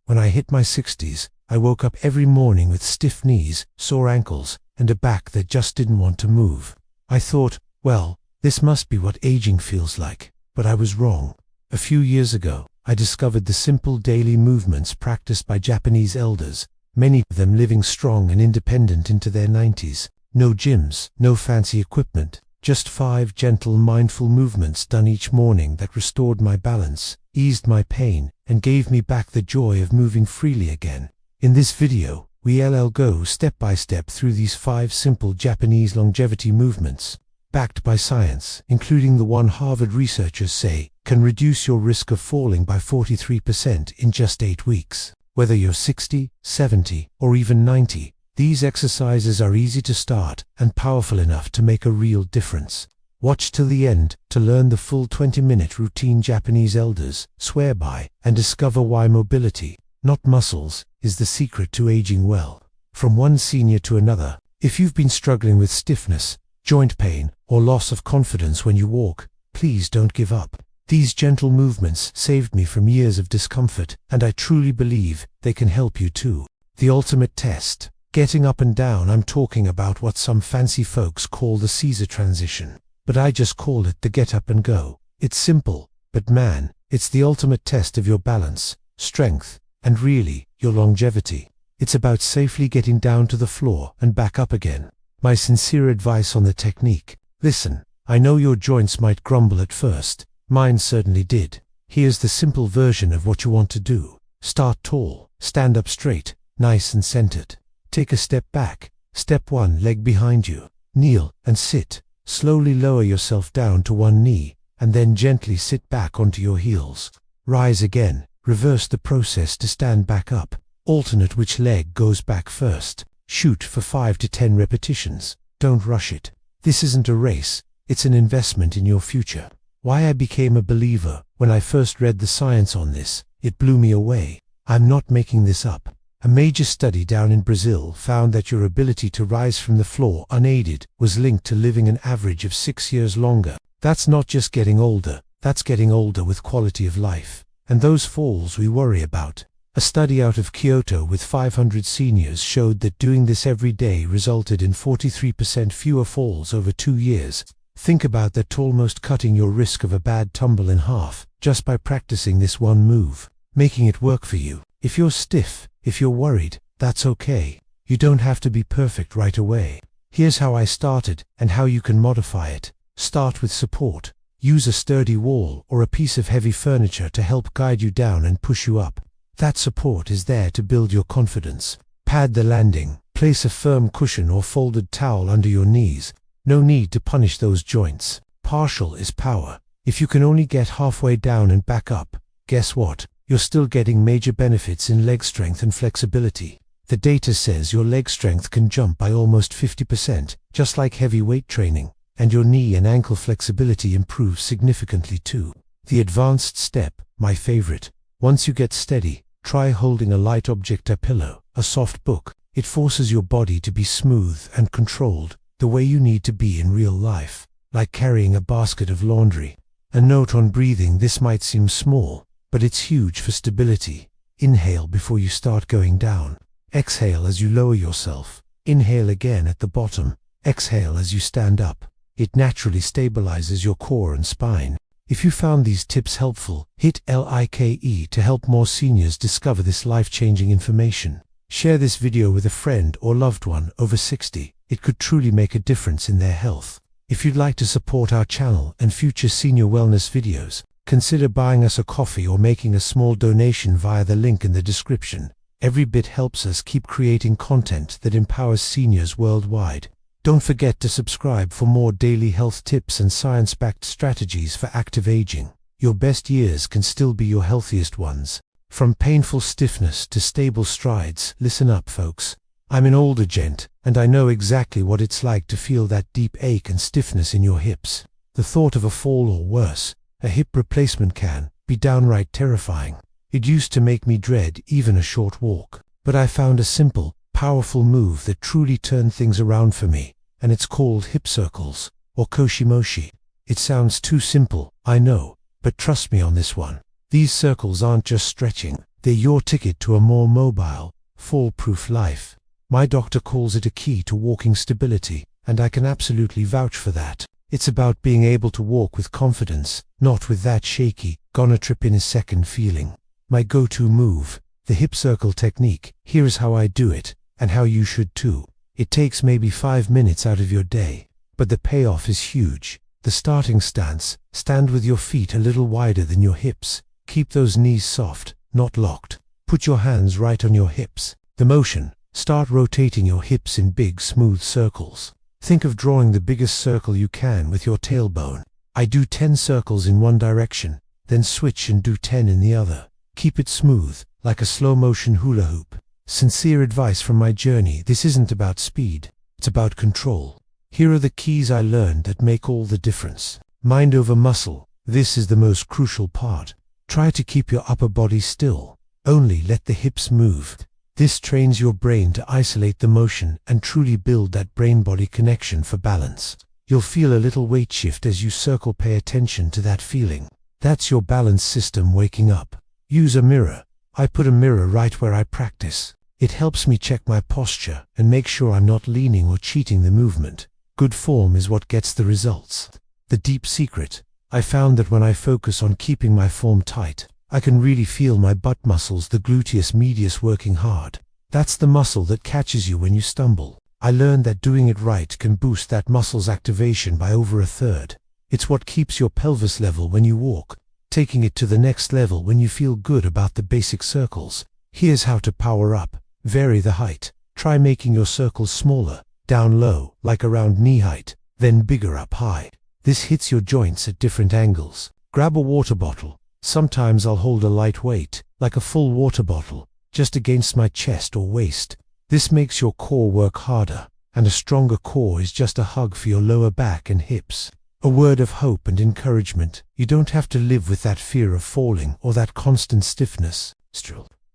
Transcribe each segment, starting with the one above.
When I hit my 60s, I woke up every morning with stiff knees, sore ankles, and a back that just didn't want to move. I thought, well, this must be what aging feels like. But I was wrong. A few years ago, I discovered the simple daily movements practiced by Japanese elders, many of them living strong and independent into their 90s. No gyms, no fancy equipment, just 5 gentle, mindful movements done each morning that restored my balance, eased my pain, and gave me back the joy of moving freely again. In this video, we'll go step by step through these 5 simple Japanese longevity movements, backed by science, including the one Harvard researchers say can reduce your risk of falling by 43% in just 8 weeks. Whether you're 60, 70, or even 90, these exercises are easy to start and powerful enough to make a real difference. Watch till the end to learn the full 20-minute routine Japanese elders swear by and discover why mobility, not muscles, is the secret to aging well. From one senior to another, if you've been struggling with stiffness, joint pain, or loss of confidence when you walk, please don't give up. These gentle movements saved me from years of discomfort, and I truly believe they can help you too. The ultimate test. Getting up and down. I'm talking about what some fancy folks call the Caesar transition, but I just call it the get up and go. It's simple, but man, it's the ultimate test of your balance, strength, and really, your longevity. It's about safely getting down to the floor and back up again. My sincere advice on the technique. Listen, I know your joints might grumble at first. Mine certainly did. Here's the simple version of what you want to do. Start tall, stand up straight, nice and centered. Take a step back. Step 1, leg behind you. Kneel and sit. Slowly lower yourself down to one knee, and then gently sit back onto your heels. Rise again. Reverse the process to stand back up. Alternate which leg goes back first. Shoot for 5 to 10 repetitions. Don't rush it. This isn't a race, it's an investment in your future. Why I became a believer. When I first read the science on this, it blew me away. I'm not making this up. A major study down in Brazil found that your ability to rise from the floor unaided was linked to living an average of 6 years longer. That's not just getting older, that's getting older with quality of life. And those falls we worry about. A study out of Kyoto with 500 seniors showed that doing this every day resulted in 43% fewer falls over 2 years. Think about that, almost cutting your risk of a bad tumble in half, just by practicing this one move, making it work for you. If you're stiff, if you're worried, that's okay. You don't have to be perfect right away. Here's how I started, and how you can modify it. Start with support. Use a sturdy wall or a piece of heavy furniture to help guide you down and push you up. That support is there to build your confidence. Pad the landing. Place a firm cushion or folded towel under your knees. No need to punish those joints. Partial is power. If you can only get halfway down and back up, guess what? You're still getting major benefits in leg strength and flexibility. The data says your leg strength can jump by almost 50%, just like heavy weight training, and your knee and ankle flexibility improves significantly too. The advanced step, my favorite. Once you get steady, try holding a light object, a pillow, a soft book. It forces your body to be smooth and controlled, the way you need to be in real life, like carrying a basket of laundry. A note on breathing. This might seem small, but it's huge for stability. Inhale before you start going down. Exhale as you lower yourself. Inhale again at the bottom. Exhale as you stand up. It naturally stabilizes your core and spine. If you found these tips helpful, hit like to help more seniors discover this life-changing information. Share this video with a friend or loved one over 60. It could truly make a difference in their health. If you'd like to support our channel and future senior wellness videos, consider buying us a coffee or making a small donation via the link in the description. Every bit helps us keep creating content that empowers seniors worldwide. Don't forget to subscribe for more daily health tips and science-backed strategies for active aging. Your best years can still be your healthiest ones. From painful stiffness to stable strides. Listen up, folks. I'm an older gent, and I know exactly what it's like to feel that deep ache and stiffness in your hips. The thought of a fall or worse, a hip replacement, can be downright terrifying. It used to make me dread even a short walk. But I found a simple, powerful move that truly turned things around for me, and it's called hip circles, or koshimoshi. It sounds too simple, I know, but trust me on this one. These circles aren't just stretching, They're your ticket to a more mobile, fall-proof life. My doctor calls it a key to walking stability, and I can absolutely vouch for that. It's about being able to walk with confidence, not with that shaky, gonna trip in a second feeling. My go-to move, the hip circle technique. Here is how I do it, and how you should too. It takes maybe 5 minutes out of your day, but the payoff is huge. The starting stance: stand with your feet a little wider than your hips. Keep those knees soft, not locked. Put your hands right on your hips. The motion: start rotating your hips in big, smooth circles. Think of drawing the biggest circle you can with your tailbone. I do 10 circles in one direction, then switch and do 10 in the other. Keep it smooth, like a slow-motion hula hoop. Sincere advice from my journey: this isn't about speed, it's about control. Here are the keys I learned that make all the difference. Mind over muscle. This is the most crucial part. Try to keep your upper body still. Only let the hips move. This trains your brain to isolate the motion and truly build that brain-body connection for balance. You'll feel a little weight shift as you circle. Pay attention to that feeling. That's your balance system waking up. Use a mirror. I put a mirror right where I practice. It helps me check my posture and make sure I'm not leaning or cheating the movement. Good form is what gets the results. The deep secret: I found that when I focus on keeping my form tight, I can really feel my butt muscles, the gluteus medius, working hard. That's the muscle that catches you when you stumble. I learned that doing it right can boost that muscle's activation by over a third. It's what keeps your pelvis level when you walk, taking it to the next level when you feel good about the basic circles. Here's how to power up. Vary the height. Try making your circles smaller, down low, like around knee height, then bigger up high. This hits your joints at different angles. Grab a water bottle. Sometimes I'll hold a light weight, like a full water bottle, just against my chest or waist. This makes your core work harder, and a stronger core is just a hug for your lower back and hips. A word of hope and encouragement: you don't have to live with that fear of falling or that constant stiffness.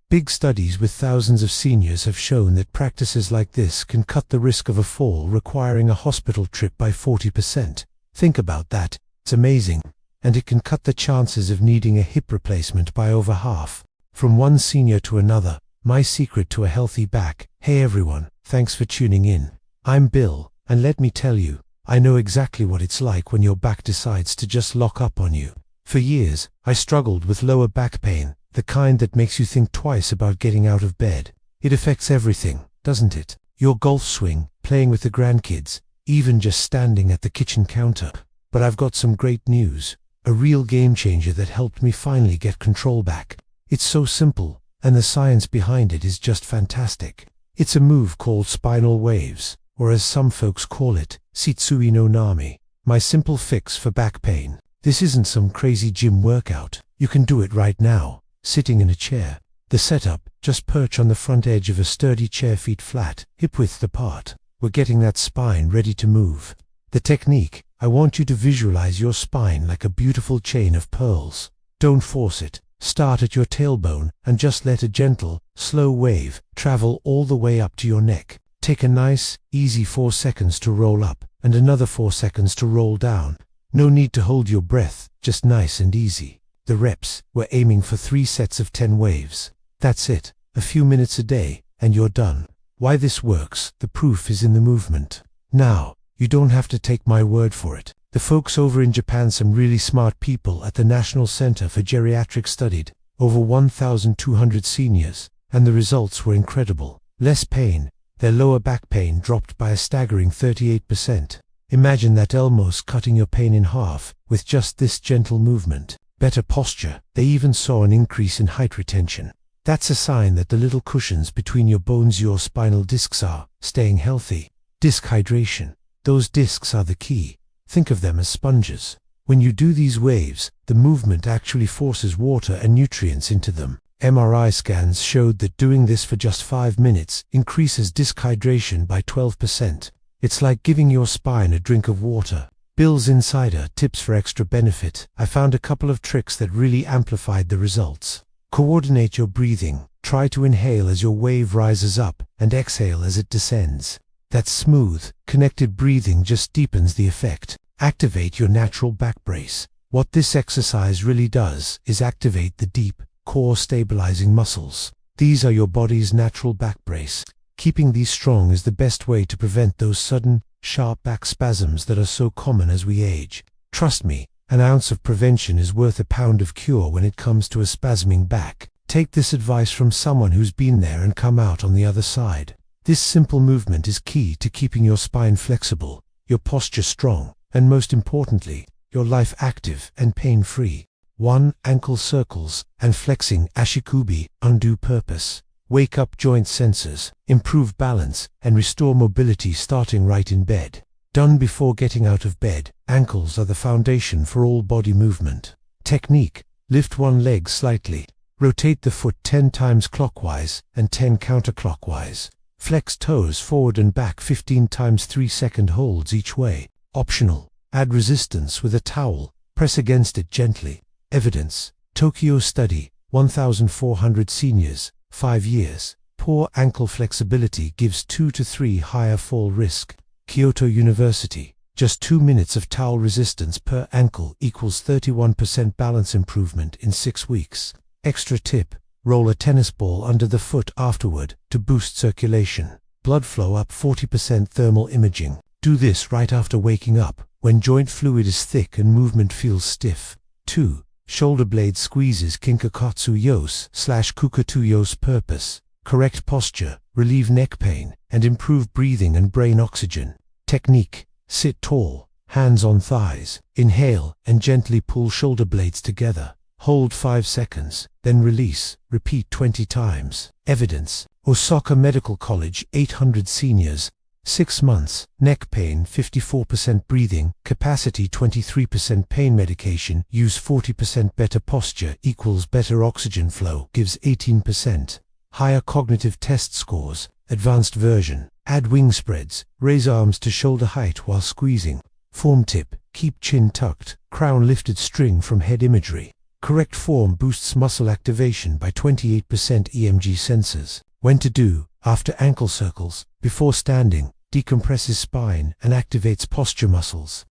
Big studies with thousands of seniors have shown that practices like this can cut the risk of a fall requiring a hospital trip by 40%. Think about that. It's amazing. And it can cut the chances of needing a hip replacement by over half. From one senior to another, my secret to a healthy back. Hey everyone, thanks for tuning in. I'm Bill, and let me tell you, I know exactly what it's like when your back decides to just lock up on you. For years, I struggled with lower back pain, the kind that makes you think twice about getting out of bed. It affects everything, doesn't it? Your golf swing, playing with the grandkids, even just standing at the kitchen counter. But I've got some great news. A real game changer that helped me finally get control back. It's so simple, and the science behind it is just fantastic. It's a move called spinal waves, or as some folks call it, Sitsui no Nami. My simple fix for back pain. This isn't some crazy gym workout. You can do it right now, sitting in a chair. The setup: just perch on the front edge of a sturdy chair, feet flat, hip width apart. We're getting that spine ready to move. The technique: I want you to visualize your spine like a beautiful chain of pearls. Don't force it. Start at your tailbone and just let a gentle, slow wave travel all the way up to your neck. Take a nice, easy 4 seconds to roll up and another 4 seconds to roll down. No need to hold your breath, just nice and easy. The reps: we're aiming for 3 sets of 10 waves. That's it. A few minutes a day, and you're done. Why this works: the proof is in the movement. Now, you don't have to take my word for it. The folks over in Japan, some really smart people at the National Center for Geriatrics, studied over 1,200 seniors, and the results were incredible. Less pain. Their lower back pain dropped by a staggering 38%. Imagine that, almost cutting your pain in half with just this gentle movement. Better posture. They even saw an increase in height retention. That's a sign that the little cushions between your bones, your spinal discs, are staying healthy. Disc hydration. Those discs are the key. Think of them as sponges. When you do these waves, the movement actually forces water and nutrients into them. MRI scans showed that doing this for just 5 minutes increases disc hydration by 12%. It's like giving your spine a drink of water. Bill's Insider tips for extra benefit. I found a couple of tricks that really amplified the results. Coordinate your breathing. Try to inhale as your wave rises up and exhale as it descends. That smooth, connected breathing just deepens the effect. Activate your natural back brace. What this exercise really does is activate the deep, core stabilizing muscles. These are your body's natural back brace. Keeping these strong is the best way to prevent those sudden, sharp back spasms that are so common as we age. Trust me, an ounce of prevention is worth a pound of cure when it comes to a spasming back. Take this advice from someone who's been there and come out on the other side. This simple movement is key to keeping your spine flexible, your posture strong, and most importantly, your life active and pain-free. 1. Ankle circles and flexing ashikubi, undue purpose. Wake up joint sensors, improve balance, and restore mobility starting right in bed. Done before getting out of bed, ankles are the foundation for all body movement. Technique: lift one leg slightly. Rotate the foot 10 times clockwise and 10 counterclockwise. Flex toes forward and back 15 times 3-second holds each way. Optional: add resistance with a towel. Press against it gently. Evidence: Tokyo study, 1,400 seniors, 5 years. Poor ankle flexibility gives 2 to 3 higher fall risk. Kyoto University. Just 2 minutes of towel resistance per ankle equals 31% balance improvement in 6 weeks. Extra tip: roll a tennis ball under the foot afterward to boost circulation. Blood flow up 40%. Thermal imaging. Do this right after waking up, when joint fluid is thick and movement feels stiff. 2. Shoulder blade squeezes kinkakatsu yos/kukatu yos. Purpose: correct posture, relieve neck pain, and improve breathing and brain oxygen. Technique: sit tall, hands on thighs, inhale and gently pull shoulder blades together. Hold 5 seconds, then release. Repeat 20 times. Evidence: Osaka Medical College, 800 seniors, 6 months. Neck pain 54%, breathing capacity 23%, pain medication use 40%. Better posture equals better oxygen flow gives 18%. Higher cognitive test scores, advanced version. Add wing spreads, raise arms to shoulder height while squeezing. Form tip: keep chin tucked, crown lifted. String from head imagery. Correct form boosts muscle activation by 28%. EMG sensors. When to do: after ankle circles, before standing, decompresses spine and activates posture muscles.